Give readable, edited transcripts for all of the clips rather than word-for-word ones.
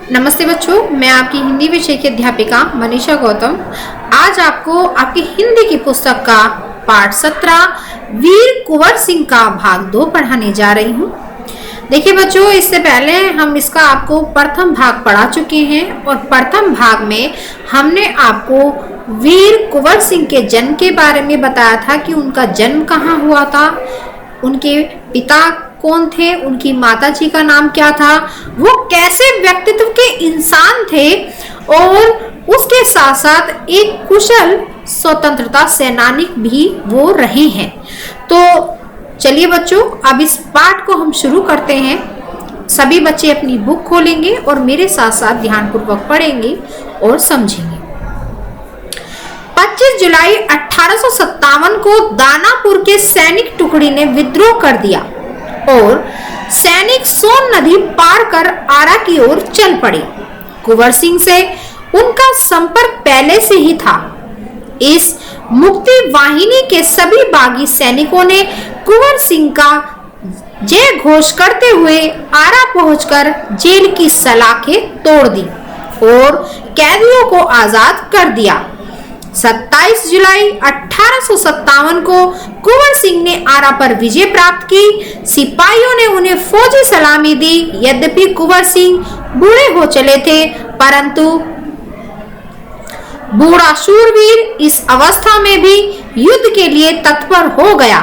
नमस्ते बच्चों, मैं आपकी हिंदी विषय की अध्यापिका मनीषा गौतम आज आपको आपकी हिंदी की पुस्तक का पाठ 17 वीर कुंवर सिंह का भाग 2 पढ़ाने जा रही हूँ। देखिए बच्चों, इससे पहले हम इसका आपको प्रथम भाग पढ़ा चुके हैं और प्रथम भाग में हमने आपको वीर कुंवर सिंह के जन्म के बारे में बताया था कि उनका जन्म कहाँ हुआ था, उनके पिता कौन थे, उनकी माताजी का नाम क्या था, वो कैसे व्यक्तित्व के इंसान थे और उसके साथ साथ एक कुशल स्वतंत्रता सेनानी भी वो रहे हैं। तो चलिए बच्चों, अब इस पाठ को हम शुरू करते हैं। सभी बच्चे अपनी बुक खोलेंगे और मेरे साथ साथ ध्यानपूर्वक पढ़ेंगे और समझेंगे। 25 जुलाई 1857 को दानापुर के सैनिक टुकड़ी ने विद्रोह कर दिया और सैनिक सोन नदी पार कर आरा की ओर चल पड़े। कुंवर सिंह से उनका संपर्क पहले से ही था। इस मुक्ति वाहिनी के सभी बागी सैनिकों ने कुंवर सिंह का जय घोष करते हुए आरा पहुंचकर जेल की सलाखें तोड़ दी और कैदियों को आजाद कर दिया। 27 जुलाई 1857 को कुंवर सिंह ने आरा पर विजय प्राप्त की। सिपाहियों ने उन्हें फौजी सलामी दी। यद्यपि कुंवर सिंह बूढ़े हो चले थे, परंतु बूढ़ा शूरवीर इस अवस्था में भी युद्ध के लिए तत्पर हो गया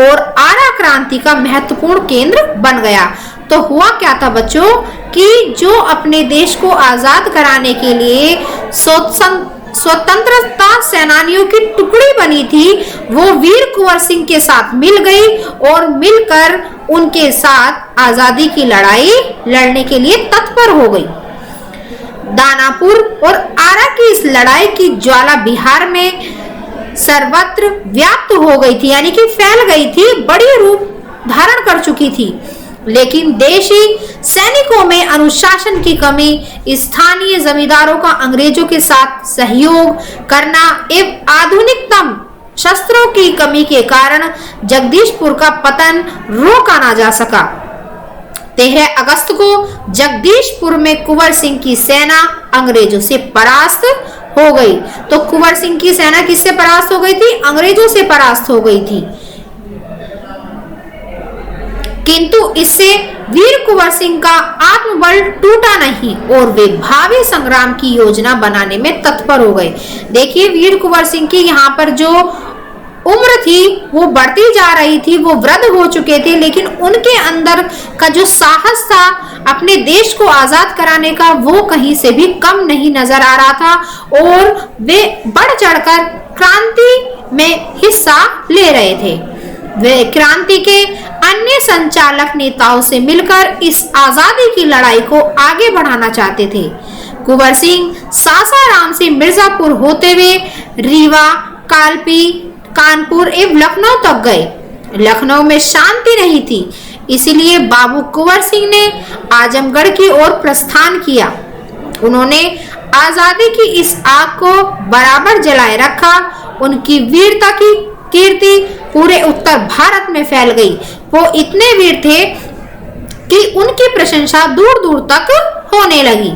और आरा क्रांति का महत्वपूर्ण केंद्र बन गया। तो हुआ क्या था बच्चों कि जो अपने देश को आजाद कराने के लिए स्वतंत्रता सेनानियों की टुकड़ी बनी थी, वो वीर कुंवर सिंह के साथ मिल गई और मिलकर उनके साथ आजादी की लड़ाई लड़ने के लिए तत्पर हो गई। दानापुर और आरा की इस लड़ाई की ज्वाला बिहार में सर्वत्र व्याप्त हो गई थी, यानी कि फैल गई थी, बड़ी रूप धारण कर चुकी थी। लेकिन देशी सैनिकों में अनुशासन की कमी, स्थानीय जमींदारों का अंग्रेजों के साथ सहयोग करना एवं आधुनिकतम शस्त्रों की कमी के कारण जगदीशपुर का पतन रोका ना जा सका। 13 अगस्त को जगदीशपुर में कुंवर सिंह की सेना अंग्रेजों से परास्त हो गई। तो कुंवर सिंह की सेना किससे परास्त हो गई थी? अंग्रेजों से परास्त हो गई थी। किंतु इससे वीर कुंवर सिंह का आत्मबल टूटा नहीं और वे भावी संग्राम की योजना बनाने में तत्पर हो गए। देखिए, वीर कुंवर सिंह की यहाँ पर जो उम्र थी वो बढ़ती जा रही थी, वो वृद्ध हो चुके थे, लेकिन उनके अंदर का जो साहस था अपने देश को आजाद कराने का, वो कहीं से भी कम नहीं नजर आ रहा था और वे बढ़ चढ़कर क्रांति में हिस्सा ले रहे थे। वे क्रांति के अन्य संचालक नेताओं से मिलकर इस आजादी की लड़ाई को आगे बढ़ाना चाहते थे। कुंवर सिंह सासाराम से मिर्जापुर होते हुए रीवा, कालपी, कानपुर एवं लखनऊ तक गए। लखनऊ में शांति नहीं थी, इसलिए बाबू कुंवर सिंह ने आजमगढ़ की ओर प्रस्थान किया। उन्होंने आजादी की इस आग को बराबर जलाए रखा। उनकी वीरता की कीर्ति पूरे उत्तर भारत में फैल गई। वो इतने वीर थे कि उनकी प्रशंसा दूर दूर तक होने लगी।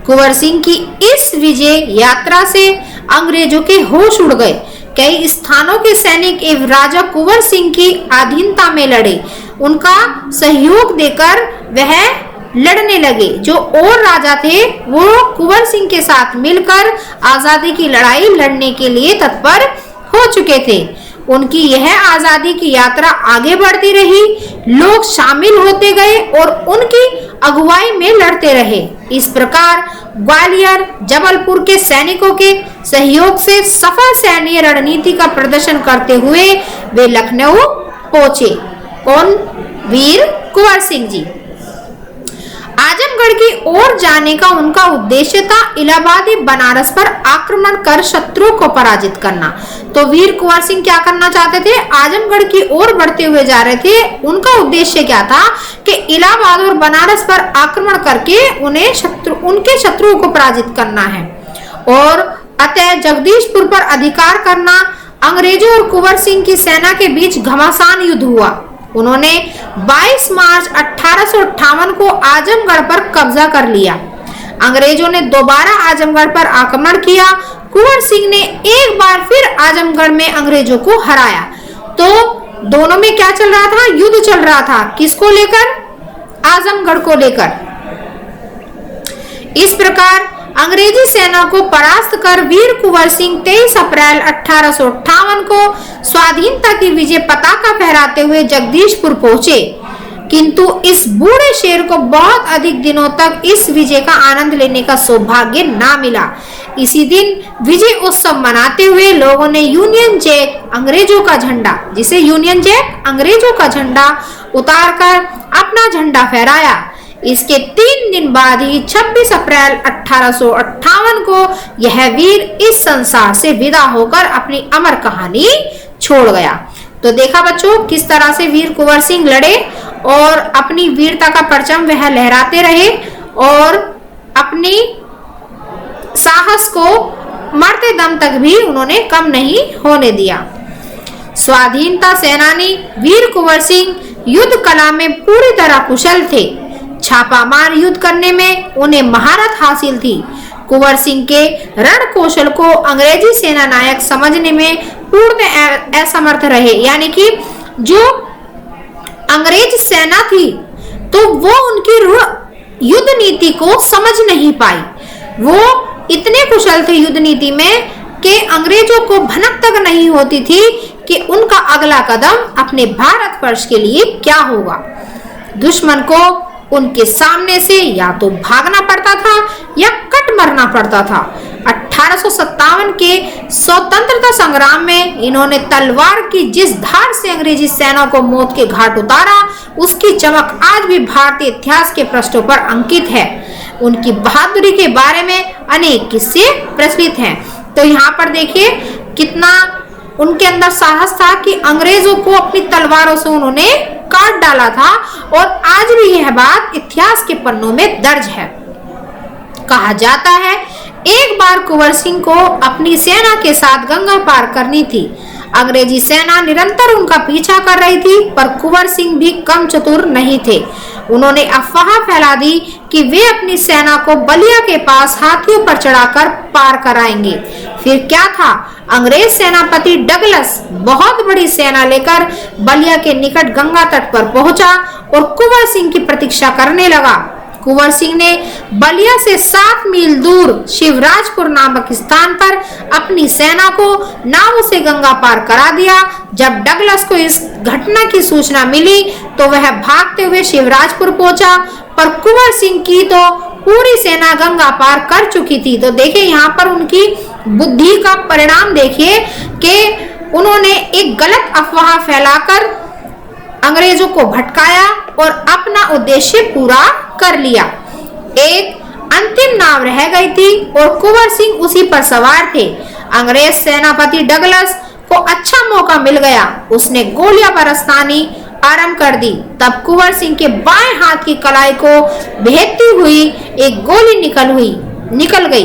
कुंवर सिंह की इस विजय यात्रा से अंग्रेजों के होश उड़ गए। कई स्थानों के सैनिक एवं राजा कुंवर सिंह की अधीनता में लड़े। उनका सहयोग देकर वह लड़ने लगे। जो और राजा थे वो कुंवर सिंह के साथ मिलकर आजादी की लड़ाई लड़ने के लिए तत्पर हो चुके थे। उनकी यह आजादी की यात्रा आगे बढ़ती रही। लोग शामिल होते गए और उनकी अगुवाई में लड़ते रहे। इस प्रकार ग्वालियर, जबलपुर के सैनिकों के सहयोग से सफल सैन्य रणनीति का प्रदर्शन करते हुए वे लखनऊ पहुंचे। कौन? वीर कुंवर सिंह जी। आजमगढ़ की ओर जाने का उनका उद्देश्य था इलाहाबादी बनारस पर आक्रमण कर शत्रुओं को पराजित करना। तो वीर कुंवर सिंह क्या करना चाहते थे? आजमगढ़ की ओर बढ़ते हुए जा रहे थे। उनका उद्देश्य क्या था कि इलाहाबाद और बनारस पर आक्रमण करके उनके शत्रुओं को पराजित करना है और अतः जगदीशपुर पर अधिकार करना। अंग्रेजों और कुंवर सिंह की सेना के बीच घमासान युद्ध हुआ। उन्होंने 22 मार्च 1858 को आजमगढ़ पर कब्जा कर लिया। अंग्रेजों ने दोबारा आजमगढ़ पर आक्रमण किया। कुंवर सिंह ने एक बार फिर आजमगढ़ में अंग्रेजों को हराया। तो दोनों में क्या चल रहा था? युद्ध चल रहा था। किसको लेकर? आजमगढ़ को लेकर। इस प्रकार अंग्रेजी सेना को परास्त कर वीर कुंवर सिंह 23 अप्रैल 1858 को स्वाधीनता की विजय पताका फहराते हुए जगदीशपुर पहुंचे। किंतु इस बूढ़े शेर को बहुत अधिक दिनों तक इस विजय का आनंद लेने का सौभाग्य ना मिला। इसी दिन विजय उत्सव मनाते हुए लोगों ने यूनियन जैक अंग्रेजों का झंडा, जिसे यूनियन जैक अंग्रेजों का झंडा उतारकर अपना झंडा फहराया। इसके 3 दिन बाद ही 26 अप्रैल 1858 को यह वीर इस संसार से विदा होकर अपनी अमर कहानी छोड़ गया। तो देखा बच्चों, किस तरह से वीर कुंवर सिंह लड़े और अपनी वीरता का परचम वह लहराते रहे और अपनी साहस को मरते दम तक भी उन्होंने कम नहीं होने दिया। स्वाधीनता सेनानी वीर कुंवर सिंह युद्ध कला में पूरी तरह कुशल थे। छापामार युद्ध करने में उन्हें महारत हासिल थी। कुंवर सिंह के रण कौशल को अंग्रेजी सेना नायक समझने में पूर्ण असमर्थ रहे। यानी कि जो अंग्रेज सेना थी तो वो उनकी युद्ध नीति को समझ नहीं पाई। वो इतने कुशल थे युद्ध नीति में कि अंग्रेजों को भनक तक नहीं होती थी कि उनका अगला कदम अपने भारतवर्ष के लिए क्या होगा। दुश्मन को उनके सामने से या तो भागना पड़ता था या कट मरना पड़ता था। 1857 के स्वतंत्रता संग्राम में इन्होंने तलवार की जिस धार से अंग्रेजी सेना को मौत के घाट उतारा, उसकी चमक आज भी भारतीय इतिहास के पृष्ठों पर अंकित है। उनकी बहादुरी के बारे में अनेक किस्से प्रचलित हैं। तो यहाँ पर देखिए कितना उनके अंदर साहस था कि अंग्रेजों को अपनी तलवारों से उन्होंने काट डाला था और आज भी यह बात इतिहास के पन्नों में दर्ज है। कहा जाता है एक बार कुंवर सिंह को अपनी सेना के साथ गंगा पार करनी थी। अंग्रेजी सेना निरंतर उनका पीछा कर रही थी, पर कुंवर सिंह भी कम चतुर नहीं थे। उन्होंने अफवाह फैला दी कि वे अपनी सेना को बलिया के पास हाथियों पर चढ़ाकर पार कराएंगे। फिर क्या था, अंग्रेज सेनापति डगलस बहुत बड़ी सेना लेकर बलिया के निकट गंगा तट पर पहुंचा और कुंवर सिंह की प्रतीक्षा करने लगा। कुंवर सिंह ने बलिया से 7 मील दूर शिवराजपुर नामक स्थान पर अपनी सेना को नावों से गंगा पार करा दिया। जब डगलस को इस घटना की सूचना मिली तो वह भागते हुए शिवराजपुर पहुंचा, पर कुंवर सिंह की तो पूरी सेना गंगा पार कर चुकी थी। तो देखिए यहाँ पर उनकी बुद्धि का परिणाम देखिए कि उन्होंने एक गलत अफवाह फैलाकर अंग्रेजों को भटकाया और अपना उद्देश्य पूरा कर लिया। एक अंतिम नाव रह गई थी और कुंवर सिंह उसी पर सवार थे। अंग्रेज सेनापति डगलस को अच्छा मौका मिल गया। उसने गोलियां बरसानी आरंभ कर दी। तब कुंवर सिंह के बाएं हाथ की कलाई को भेदती हुई एक गोली निकल गई।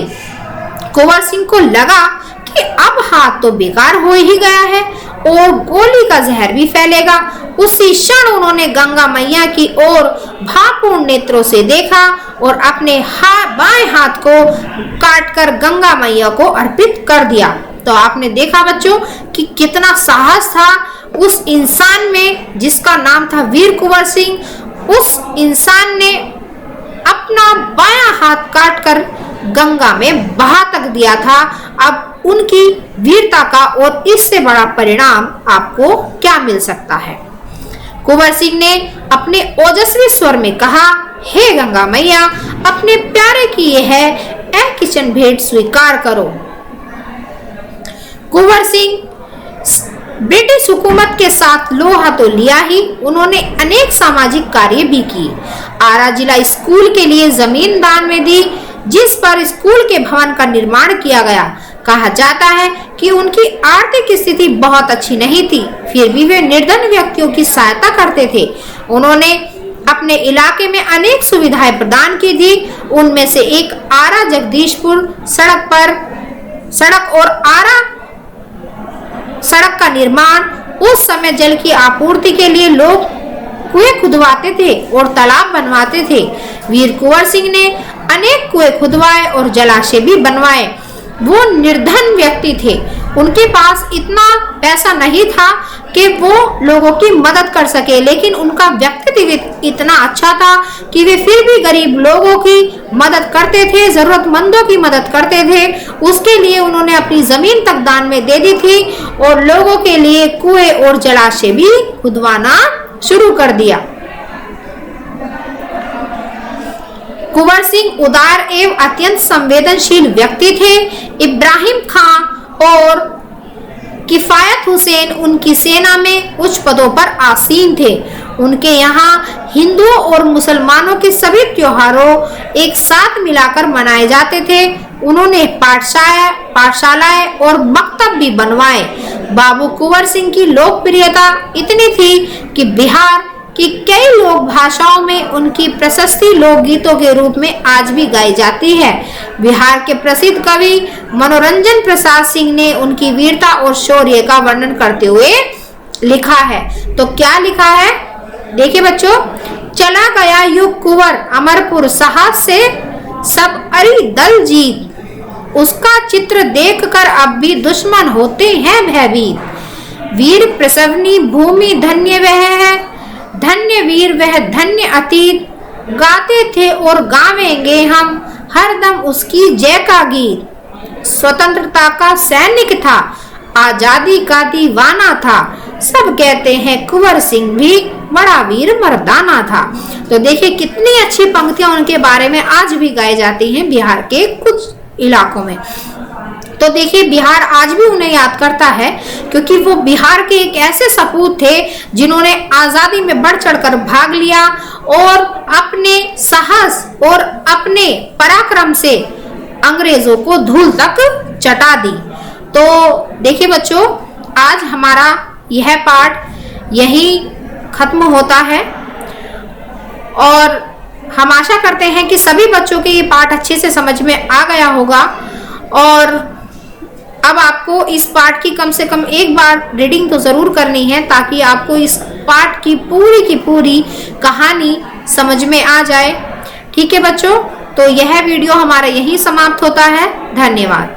कुंवर सिंह को लगा कि अब हाथ तो बेकार हो ही गया है और गोली का जहर भी फैलेगा। उसी क्षण उन्होंने गंगा मैया की ओर भावपूर्ण नेत्रों से देखा और अपने बाएं हाथ को काटकर गंगा मैया को अर्पित कर दिया। तो आपने देखा बच्चों कि कितना साहस था उस इंसान में जिसका नाम था वीर कुंवर सिंह। उस इंसान ने अपना बायां हाथ काटकर गंगा में बहा तक दिया था। अब उनकी वीरता का और इससे बड़ा परिणाम आपको क्या मिल सकता है। कुंवर सिंह ने अपने ओजस्वी स्वर में कहा, हे गंगा मैया, अपने प्यारे की यह किचन भेंट स्वीकार करो। कुंवर सिंह ब्रिटिश हुकूमत के साथ लोहा तो लिया ही, उन्होंने अनेक सामाजिक कार्य भी किए। आरा जिला स्कूल के लिए जमीन दान में दी, जिस पर स्कूल के भवन का निर्माण किया गया। कहा जाता है कि उनकी आर्थिक स्थिति बहुत अच्छी नहीं थी, फिर भी वे निर्धन व्यक्तियों की सहायता करते थे। उन्होंने अपने इलाके में अनेक सुविधाएं प्रदान की थी। उनमें से एक आरा जगदीशपुर सड़क और आरा सड़क का निर्माण। उस समय जल की आपूर्ति के लिए लोग कुएं खुदवाते थे और तालाब बनवाते थे। वीर कुंवर सिंह ने अनेक कुएं खुदवाए और जलाशय भी बनवाए। वो निर्धन व्यक्ति थे, उनके पास इतना पैसा नहीं था कि वो लोगों की मदद कर सके, लेकिन उनका व्यक्तित्व इतना अच्छा था कि वे फिर भी गरीब लोगों की मदद करते थे, जरूरतमंदों की मदद करते थे। उसके लिए उन्होंने अपनी जमीन तक दान में दे दी थी और लोगों के लिए कुएं और जलाशय भी खुदवाना शुरू कर दिया। कुंवर सिंह उदार एवं अत्यंत संवेदनशील व्यक्ति थे। इब्राहिम खां और किफायत हुसैन उनकी सेना में उच्च पदों पर आसीन थे। उनके यहाँ हिंदुओं और मुसलमानों के सभी त्योहारों एक साथ मिलाकर मनाए जाते थे। उन्होंने पाठशालाएं और मकतब भी बनवाए। बाबू कुंवर सिंह की लोकप्रियता इतनी थी कि बिहार कि कई लोक भाषाओं में उनकी प्रशस्ति लोकगीतों के रूप में आज भी गाई जाती है। बिहार के प्रसिद्ध कवि मनोरंजन प्रसाद सिंह ने उनकी वीरता और शौर्य का वर्णन करते हुए लिखा है। तो क्या लिखा है, देखिए बच्चों, चला गया युग कुंवर अमरपुर साहस से सब अरी दल जीत, उसका चित्र देखकर अब भी दुश्मन होते हैं भयभीत। वीर प्रसवनी भूमि धन्य वह है, धन्य वीर वह धन्य अतीत, गाते थे और गावेंगे हम हरदम उसकी जय का गीत। स्वतंत्रता का सैनिक था, आजादी का दीवाना था, सब कहते हैं कुंवर सिंह भी बड़ा वीर मर्दाना था। तो देखिए कितनी अच्छी पंक्तियां उनके बारे में आज भी गाई जाती हैं बिहार के कुछ इलाकों में। तो देखिए बिहार आज भी उन्हें याद करता है, क्योंकि वो बिहार के एक ऐसे सपूत थे जिन्होंने आजादी में बढ़ चढ़कर भाग लिया और अपने साहस और अपने पराक्रम से अंग्रेजों को धूल तक चटा दी। तो देखिए बच्चों, आज हमारा यह पाठ यही खत्म होता है और हम आशा करते हैं कि सभी बच्चों के ये पाठ अच्छे से समझ में आ गया होगा। और अब आपको इस पाठ की कम से कम एक बार रीडिंग तो जरूर करनी है, ताकि आपको इस पाठ की पूरी कहानी समझ में आ जाए। ठीक है बच्चों, तो यह वीडियो हमारा यहीं समाप्त होता है। धन्यवाद।